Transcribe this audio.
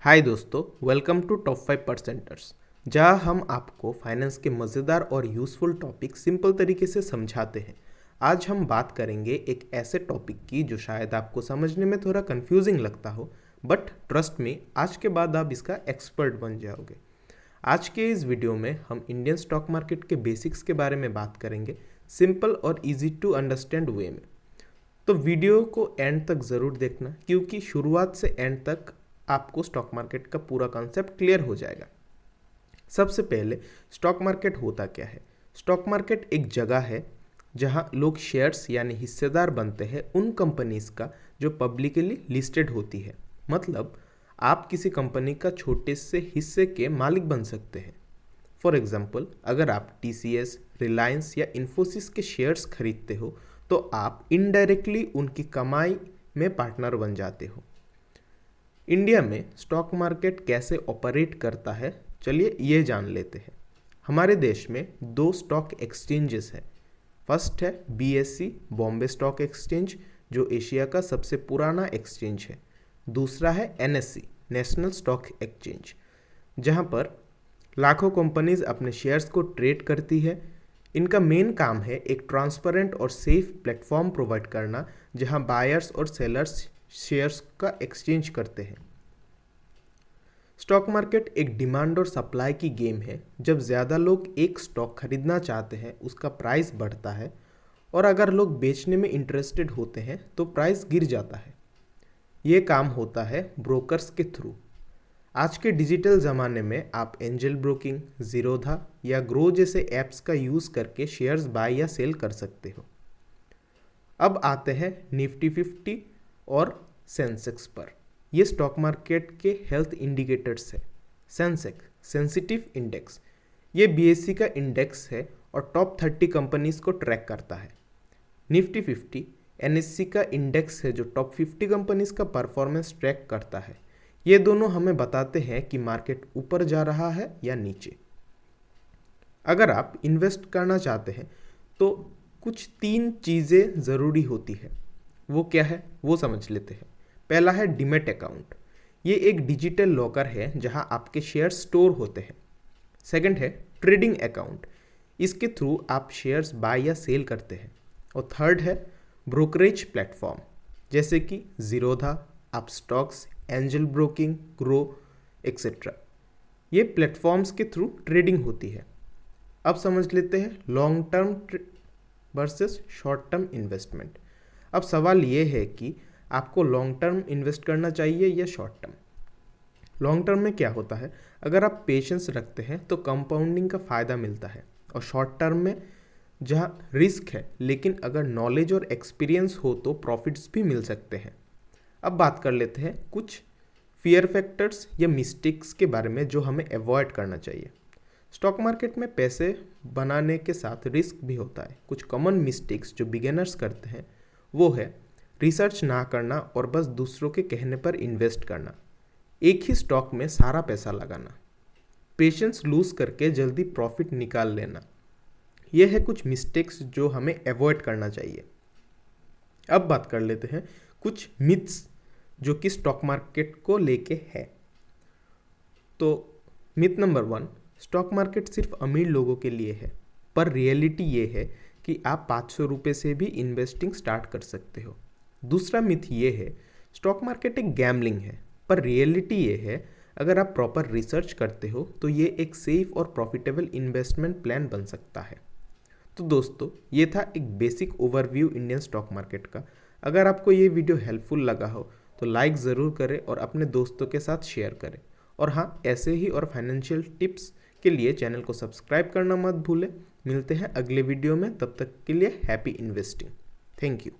हाय दोस्तों, welcome to top 5 परसेंटर्स, जहां हम आपको फाइनेंस के मज़ेदार और यूज़फुल टॉपिक सिंपल तरीके से समझाते हैं। आज हम बात करेंगे एक ऐसे टॉपिक की जो शायद आपको समझने में थोड़ा कंफ्यूजिंग लगता हो, बट ट्रस्ट में आज के बाद आप इसका एक्सपर्ट बन जाओगे। आज के इस वीडियो में हम इंडियन स्टॉक मार्केट के बेसिक्स के बारे में बात करेंगे, सिंपल और ईजी टू अंडरस्टैंड वे में। तो वीडियो को एंड तक ज़रूर देखना, क्योंकि शुरुआत से एंड तक आपको स्टॉक मार्केट का पूरा कॉन्सेप्ट क्लियर हो जाएगा। सबसे पहले स्टॉक मार्केट होता क्या है। स्टॉक मार्केट एक जगह है जहां लोग शेयर्स यानी हिस्सेदार बनते हैं उन कंपनीज का जो पब्लिकली लिस्टेड होती है। मतलब आप किसी कंपनी का छोटे से हिस्से के मालिक बन सकते हैं। फॉर एग्जाम्पल, अगर आप टीसीएस, रिलायंस या इन्फोसिस के शेयर्स खरीदते हो तो आप इनडायरेक्टली उनकी कमाई में पार्टनर बन जाते हो। इंडिया में स्टॉक मार्केट कैसे ऑपरेट करता है, चलिए ये जान लेते हैं। हमारे देश में 2 स्टॉक एक्सचेंजेस हैं। फर्स्ट है बीएसई, बॉम्बे स्टॉक एक्सचेंज, जो एशिया का सबसे पुराना एक्सचेंज है। दूसरा है एनएससी, नेशनल स्टॉक एक्सचेंज, जहां पर लाखों कंपनीज अपने शेयर्स को ट्रेड करती है। इनका मेन काम है एक ट्रांसपेरेंट और सेफ प्लेटफॉर्म प्रोवाइड करना, जहां बायर्स और सेलर्स शेयर्स का एक्सचेंज करते हैं। स्टॉक मार्केट एक डिमांड और सप्लाई की गेम है। जब ज़्यादा लोग एक स्टॉक खरीदना चाहते हैं, उसका प्राइस बढ़ता है, और अगर लोग बेचने में इंटरेस्टेड होते हैं तो प्राइस गिर जाता है। ये काम होता है ब्रोकर्स के थ्रू। आज के डिजिटल ज़माने में आप एंजल ब्रोकिंग, जीरोधा या ग्रो जैसे ऐप्स का यूज़ करके शेयर्स बाय या सेल कर सकते हो। अब आते हैं निफ्टी 50 और सेंसेक्स पर। ये स्टॉक मार्केट के हेल्थ इंडिकेटर्स है। सेंसेक्स सेंसिटिव इंडेक्स, ये बीएसई का इंडेक्स है और टॉप 30 कंपनीज को ट्रैक करता है। निफ्टी 50 एनएससी का इंडेक्स है जो टॉप 50 कंपनीज का परफॉर्मेंस ट्रैक करता है। ये दोनों हमें बताते हैं कि मार्केट ऊपर जा रहा है या नीचे। अगर आप इन्वेस्ट करना चाहते हैं तो कुछ 3 चीज़ें ज़रूरी होती है। वो क्या है, वो समझ लेते हैं। पहला है डीमैट अकाउंट। ये एक डिजिटल लॉकर है जहां आपके शेयर स्टोर होते हैं। सेकंड है ट्रेडिंग अकाउंट। इसके थ्रू आप शेयर्स बाय या सेल करते हैं। और थर्ड है ब्रोकरेज प्लेटफॉर्म, जैसे कि Zerodha, Upstox, angel broking, grow etcetera. ये प्लेटफॉर्म्स के थ्रू ट्रेडिंग होती है। अब समझ लेते हैं long term versus short term investment. अब सवाल ये है कि आपको लॉन्ग टर्म इन्वेस्ट करना चाहिए या शॉर्ट टर्म। लॉन्ग टर्म में क्या होता है, अगर आप पेशेंस रखते हैं तो कंपाउंडिंग का फ़ायदा मिलता है। और शॉर्ट टर्म में जहाँ रिस्क है, लेकिन अगर नॉलेज और एक्सपीरियंस हो तो प्रॉफिट्स भी मिल सकते हैं। अब बात कर लेते हैं कुछ फियर फैक्टर्स या मिस्टेक्स के बारे में जो हमें अवॉइड करना चाहिए। स्टॉक मार्केट में पैसे बनाने के साथ रिस्क भी होता है। कुछ कॉमन मिस्टेक्स जो बिगिनर्स करते हैं वो है रिसर्च ना करना और बस दूसरों के कहने पर इन्वेस्ट करना, एक ही स्टॉक में सारा पैसा लगाना, पेशेंस लूज करके जल्दी प्रॉफिट निकाल लेना। यह है कुछ मिस्टेक्स जो हमें अवॉइड करना चाहिए। अब बात कर लेते हैं कुछ मिथ्स जो कि स्टॉक मार्केट को लेके है। तो मिथ नंबर 1, स्टॉक मार्केट सिर्फ अमीर लोगों के लिए है। पर रियलिटी ये है कि आप 500 रुपये से भी इन्वेस्टिंग स्टार्ट कर सकते हो। दूसरा मिथ ये है स्टॉक मार्केट एक गैम्बलिंग है। पर रियलिटी ये है अगर आप प्रॉपर रिसर्च करते हो तो ये एक सेफ और प्रॉफिटेबल इन्वेस्टमेंट प्लान बन सकता है। तो दोस्तों, ये था एक basic overview Indian stock market का। अगर आपको ये वीडियो हेल्पफुल लगा हो तो लाइक ज़रूर करें और अपने दोस्तों के साथ शेयर करें। और हाँ, ऐसे ही और फाइनेंशियल टिप्स के लिए चैनल को सब्सक्राइब करना मत भूलें। मिलते हैं अगले वीडियो में, तब तक के लिए हैप्पी इन्वेस्टिंग। Thank you.